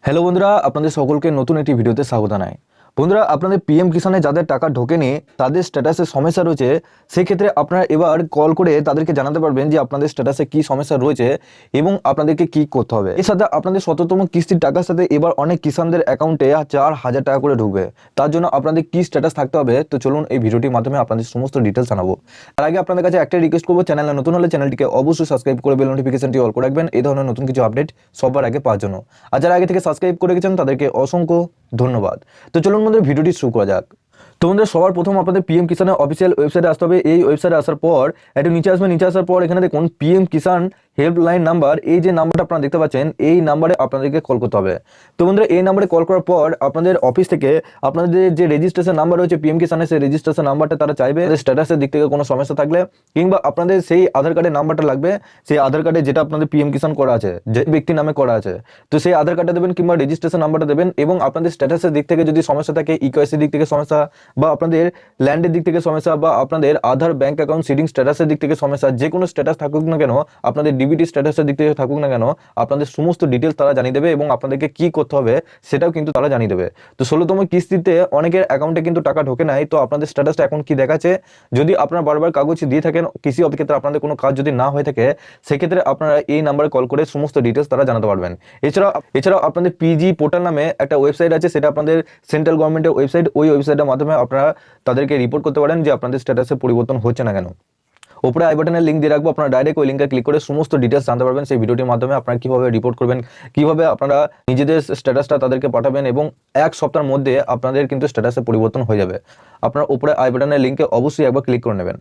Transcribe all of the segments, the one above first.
Hello বন্ধুরা, আপনাদের সকলকে নতুন একটি ভিডিওতে স্বাগত জানাই। বন্ধুরা, আপনাদের পিএম কিষানে যাদের টাকা ঢোকেনি, তাদের স্ট্যাটাসে সমস্যা রয়েছে, সেক্ষেত্রে আপনারা এবার কল করে তাদেরকে জানাতে পারবেন যে আপনাদের স্ট্যাটাসে কি সমস্যা রয়েছে এবং আপনাদেরকে কি করতে হবে। এর সাথে আপনাদের ১৭তম কিস্তির টাকার সাথে এবার অনেক কিষানদের অ্যাকাউন্টে ৪,০০০ টাকা করে ঢুকবে। তার জন্য আপনাদের কি স্ট্যাটাস থাকতে হবে, তো চলুন এই ভিডিওটির মাধ্যমে আপনাদের সমস্ত ডিটেলস জানাবো। তার আগে আপনাদের কাছে একটাই রিকোয়েস্ট করবো, চ্যানেলে নতুন হলে চ্যানেলটিকে অবশ্যই সাবস্ক্রাইব করে বেল নোটিফিকেশনটি অল করে রাখবেন এই ধরনের নতুন কিছু আপডেট সবার আগে পাওয়ার জন্য। আর যারা আগে থেকে সাবস্ক্রাইব করে গেছেন তাদেরকে অসংখ্য ধন্যবাদ। তো চলুন বন্ধুরা, ভিডিওটি শুরু করা যাক। তো বন্ধুরা, সবার প্রথম আপনাদের পিএম কিষানের অফিসিয়াল ওয়েবসাইটে আসতে হবে। এই ওয়েবসাইটে আসার পর একটু নিচে আসবেন। নিচে আসার পর এখানে দেখুন পিএম কিষান হেল্পলাইন নাম্বার, এই যে নাম্বারটা আপনারা দেখতে পাচ্ছেন, এই নাম্বারে আপনাদেরকে কল করতে হবে। তো বন্ধুরা, এই নাম্বারে কল করার পর আপনাদের অফিস থেকে আপনাদের যে রেজিস্ট্রেশন নাম্বার রয়েছে পিএম কিষানের, সেই রেজিস্ট্রেশন নাম্বারটা তারা চাইবে। স্ট্যাটাসের দিক থেকে কোনো সমস্যা থাকলে কিংবা আপনাদের সেই আধার কার্ডের নাম্বারটা লাগবে, সেই আধার কার্ডে যেটা আপনাদের পিএম কিষান করা আছে, যে ব্যক্তির নামে করা আছে, তো সেই আধার কার্ডটা দেবেন কিংবা রেজিস্ট্রেশন নাম্বারটা দেবেন। এবং আপনাদের স্ট্যাটাসের দিক থেকে যদি সমস্যা থাকে, ইকেওয়াইসির দিক থেকে সমস্যা, বা আপনাদের ল্যান্ডের দিক থেকে সমস্যা, বা আপনাদের আধার ব্যাংক অ্যাকাউন্ট সিডিং স্ট্যাটাসের দিক থেকে সমস্যা, যে কোনো স্ট্যাটাস থাকুক না কেন, আপনাদের ডিবিটি স্ট্যাটাসের দিক থেকে থাকুক না কেন, আপনাদের সমস্ত ডিটেলস তারা জানিয়ে দেবে এবং আপনাদেরকে কি করতে হবে সেটাও কিন্তু তারা জানিয়ে দেবে। তো ১৬তম কিস্তিতে অনেকের অ্যাকাউন্টে কিন্তু টাকা ঢোকে নাই, তো আপনাদের স্ট্যাটাসটা এখন কি দেখাচ্ছে। যদি আপনারা বারবার কাগজ দিয়ে থাকেন, কৃষি অফিস ক্ষেত্রে আপনাদের কোনো কাজ যদি না হয়ে থাকে, সেক্ষেত্রে আপনারা এই নাম্বারে কল করে সমস্ত ডিটেলস তারা জানাতে পারবেন। এছাড়াও আপনাদের পিজি পোর্টাল নামে একটা ওয়েবসাইট আছে, সেটা আপনাদের সেন্ট্রাল গভর্নমেন্টের ওয়েবসাইট। ওই ওয়েবসাইটের মাধ্যমে আপনারা তাদেরকে রিপোর্ট করতে পারেন যে আপনাদের স্ট্যাটাসে পরিবর্তন হচ্ছে না কেন। উপরে আই বাটনের লিঙ্ক দিয়ে রাখবো, আপনারা ডাইরেক্ট ওই লিঙ্কে ক্লিক করে সমস্ত ডিটেলস জানতে পারবেন। সেই ভিডিওটির মাধ্যমে আপনারা কিভাবে রিপোর্ট করবেন, কিভাবে আপনারা নিজেদের স্ট্যাটাসটা তাদেরকে পাঠাবেন, এবং এক সপ্তাহের মধ্যে আপনাদের কিন্তু স্ট্যাটাসে পরিবর্তন হয়ে যাবে। আপনারা উপরে আই বাটনের লিঙ্কে অবশ্যই একবার ক্লিক করে নেবেন।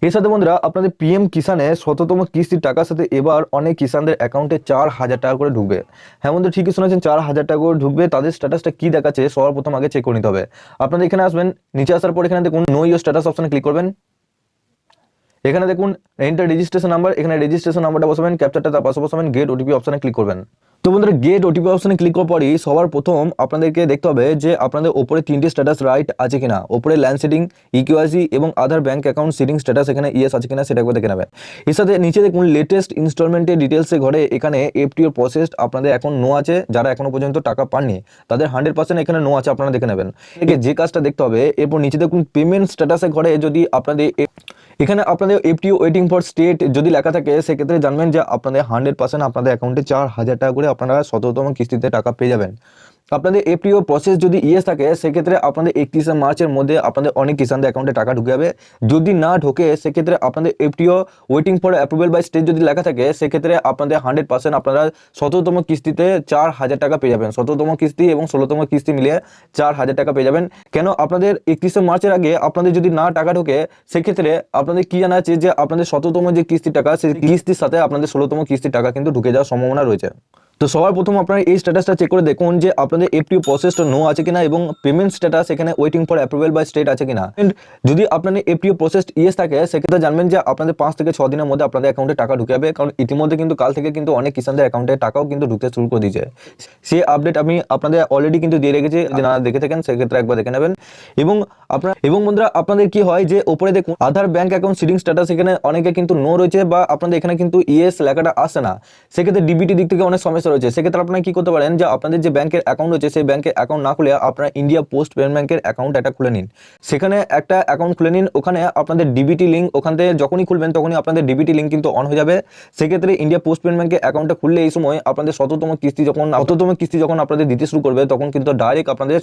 এর সাথে বন্ধুরা, আপনাদের পিএম কিষানে ১৭তম কিস্তির টাকার সাথে এবার অনেক কিষানদের অ্যাকাউন্টে ৪,০০০ টাকা করে ঢুকবে। হ্যাঁ বন্ধু, ঠিকই শুনেছেন, ৪,০০০ টাকা করে ঢুকবে। তাদের স্ট্যাটাসটা কি দেখাচ্ছে সবার প্রথম আগে চেক করে নিতে হবে। আপনাদের এখানে আসবেন, নিচে আসার পর এখানে দেখুন নো ইওর স্ট্যাটাস অপশনে ক্লিক করবেন। এখানে দেখুন এন্টার রেজিস্ট্রেশন নাম্বার, এখানে রেজিস্ট্রেশন নাম্বারটা বসাবেন, ক্যাপচারটা তার পাশে বসাবেন, গেট ওটিপি অপশনে ক্লিক করবেন। তো বন্ধুরা, গেট ওটিপি অপশনে ক্লিক করার পরই সবার প্রথম আপনাদেরকে দেখতে হবে যে আপনাদের ওপরে 3টে স্ট্যাটাস রাইট আছে কিনা। ওপরে ল্যান্ড সিডিং, ইকেওয়াইসি এবং আধার ব্যাংক অ্যাকাউন্ট সিডিং স্ট্যাটাস এখানে ইয়েস আছে কিনা সেটা একবার দেখে নেবেন। এর সাথে নিচে দেখুন লেটেস্ট ইনস্টলমেন্টের ডিটেলসে ঘরে এখানে এফটিওর প্রসেস আপনাদের এখন নো আছে। যারা এখনো পর্যন্ত টাকা পাননি তাদের 100% এখানে নো আছে, আপনারা দেখে নেবেন। যে কাজটা দেখতে হবে, এরপর নিচে দেখুন পেমেন্ট স্ট্যাটাসে ঘরে যদি আপনাদের এখানে আপনাদের এফটিও ওয়েটিং ফর স্টেট যদি লেখা থাকে, সেক্ষেত্রে জানবেন যে আপনাদের 100% আপনাদের অ্যাকাউন্টে ৪,০০০ টাকা করে আপনারা ১৭তম কিস্তিতে টাকা পেয়ে যাবেন। আপনাদের এফটিও প্রসেস যদি ইয়েস থাকে, সেক্ষেত্রে আপনাদের ৩১শে মার্চের মধ্যে আপনাদের অনেক কিষানদের অ্যাকাউন্টে টাকা ঢুকে যাবে। যদি না ঢোকে, সেক্ষেত্রে আপনাদের FTO waiting for approval by state যদি লেখা থাকে, সেক্ষেত্রে আপনাদের 100% আপনারা ১৭তম কিস্তিতে ৪,০০০ টাকা পেয়ে যাবেন। ১৭তম কিস্তি এবং ১৬তম কিস্তি মিলিয়ে ৪,০০০ টাকা পেয়ে যাবেন। কেন, আপনাদের ৩১শে মার্চের আগে আপনাদের যদি না টাকা ঢোকে, সেক্ষেত্রে আপনাদের কি জানা আছে যে আপনাদের ১৭তম যে কিস্তির টাকা, সেই কিস্তির সাথে আপনাদের ১৬তম কিস্তির টাকা কিন্তু ঢুকে যাওয়ার সম্ভাবনা রয়েছে। তো সবার প্রথম আপনারা এই স্ট্যাটাসটা চেক করে দেখুন যে আপনাদের এফটিও প্রসেসটা নো আছে কিনা এবং পেমেন্ট স্ট্যাটাস এখানে waiting for approval by state আছে কিনা। যদি আপনাদের এফটিও প্রসেস ইয়েস থাকে, সেক্ষেত্রে জানবেন যে আপনাদের ৫ থেকে ৬ দিনের মধ্যে আপনাদের অ্যাকাউন্টে টাকা ঢুকে যাবে। কারণ ইতিমধ্যে কিন্তু কাল থেকে কিন্তু অনেক কিষানদের অ্যাকাউন্টে টাকাও কিন্তু ঢুকতে শুরু করে দিয়েছে। সেই আপডেট আমি আপনাদের অলরেডি কিন্তু দিয়ে রেখেছি, যারা দেখে থাকেন সেক্ষেত্রে একবার দেখে নেবেন। এবং বন্ধুরা, আপনাদের কি হয় যে উপরে দেখুন আধার ব্যাংক অ্যাকাউন্ট সিডিং স্ট্যাটাস, এখানে অনেকে কিন্তু নো রয়েছে বা আপনাদের এখানে কিন্তু ইয়েস লেখাটা আসে না। সেক্ষেত্রে ডিবিটি দিক থেকে অনেক সমস্যা রয়েছে। সেক্ষেত্রে আপনারা কি করতে পারেন যে আপনাদের যে ব্যাংকের অ্যাকাউন্ট রয়েছে, সেই ব্যাংকের অ্যাকাউন্ট না খুলে আপনারা ইন্ডিয়া পোস্ট পেমেন্ট ব্যাংকের অ্যাকাউন্ট একটা খুলে নিন। সেখানে একটা অ্যাকাউন্ট খুলে নিন, ওখানে আপনাদের ডিবিটি লিঙ্ক, ওখান থেকে যখনই খুলবেন তখনই আপনাদের ডিবিটি লিঙ্ক কিন্তু অন হয়ে যাবে। সেক্ষেত্রে ইন্ডিয়া পোস্ট পেমেন্ট ব্যাংকের অ্যাকাউন্টটা খুললে এই সময় আপনাদের ১৭তম কিস্তি যখন আপনাদের দিতে শুরু করবে, তখন কিন্তু ডাইরেক্ট আপনাদের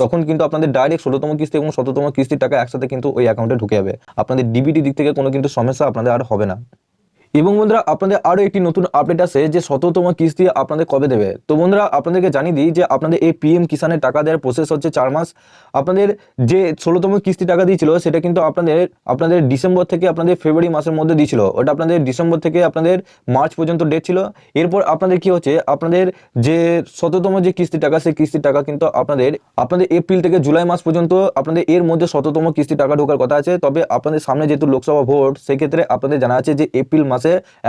১৬তম কিস্তি এবং ১৭তম কিস্তির টাকা একসাথে কিন্তু ওই অ্যাকাউন্টে ঢুকে যাবে। আপনাদের ডিবিটি দিক থেকে কোনো কিন্তু সমস্যা আপনাদের আর হবে না। এবং বন্ধুরা, আপনাদের আরো একটি নতুন আপডেট আছে যে ১৭তম কিস্তি আপনাদের কবে দেবে। তো বন্ধুরা, আপনাদেরকে জানিয়ে দিই যে আপনাদের এই পিএম কিষানের টাকা দেওয়ার প্রসেস হচ্ছে ৪ মাস। আপনাদের যে ১৬তম কিস্তি টাকা দিয়েছিল, সেটা কিন্তু আপনাদের ডিসেম্বর থেকে আপনাদের ফেব্রুয়ারি মাসের মধ্যে দিয়েছিল। ওটা আপনাদের ডিসেম্বর থেকে আপনাদের মার্চ পর্যন্ত ডেট ছিল। এরপর আপনাদের কি হচ্ছে, আপনাদের যে ১৭তম যে কিস্তি টাকা, সেই কিস্তির টাকা কিন্তু আপনাদের এপ্রিল থেকে জুলাই মাস পর্যন্ত আপনাদের এর মধ্যে ১৭তম কিস্তি টাকা ঢোকার কথা আছে। তবে আপনাদের সামনে যেহেতু লোকসভা ভোট, সেক্ষেত্রে আপনাদের জানা আছে যে এপ্রিল মাসে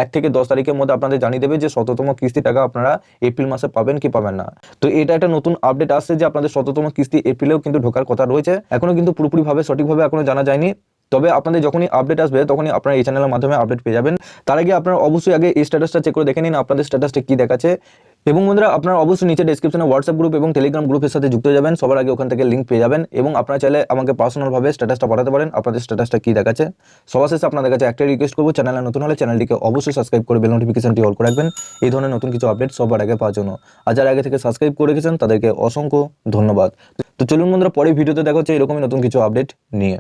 ১ থেকে ১০ তারিখের মধ্যে আপনাদের জানিয়ে দেবে যে ১৭তম কিস্তি টাকা আপনারা এপ্রিল মাসে পাবেন কি পাবেন না। তো এটা একটা নতুন আপডেট আসছে যে আপনাদের ১৭তম কিস্তি এপ্রিলেও কিন্তু ঢোকার কথা রয়েছে। এখনো কিন্তু পুরোপুরিভাবে সঠিকভাবে এখনো জানা যায়নি। তবে আপনাদের যখনই আপডেট আসবে তখনই আপনারা এই চ্যানেলের মাধ্যমে আপডেট পেয়ে যাবেন। তার আগে আপনারা অবশ্যই আগে এই স্ট্যাটাসটা চেক করে দেখে নিন আপনাদের স্ট্যাটাসটা কি দেখাচ্ছে। এবং বন্ধুরা আপনারা অবশ্যই নিচে ডেসক্রিপশনে হোয়াটসঅ্যাপ গ্রুপ এবং টেলিগ্রাম গ্রুপের সাথে যুক্ত হয়ে যাবেন, সবার আগে ওখান থেকে লিঙ্ক পেয়ে যাবেন। এবং আপনারা চাইলে আমাকে পার্সোনালভাবে স্ট্যাটাসটা পাঠাতে পারেন আপনাদের স্ট্যাটাসটা কি দেখাচ্ছে। সবার শেষে আপনাদের কাছে একটাই রিকোয়েস্ট করবো, চ্যানেলে নতুন হলে চ্যানেলটিকে অবশ্যই সাবস্ক্রাইব করে বেল নোটিফিকেশনটি অল করে রাখবেন এই ধরনের নতুন কিছু আপডেট সবার আগে পাওয়ার জন্য। আর যারা আগে থেকে সাবস্ক্রাইব করে রেখেছেন তাদেরকে অসংখ্য ধন্যবাদ। তো চলুন বন্ধুরা, পরের ভিডিওতে দেখা হচ্ছে এরকমই নতুন কিছু আপডেট নিয়ে।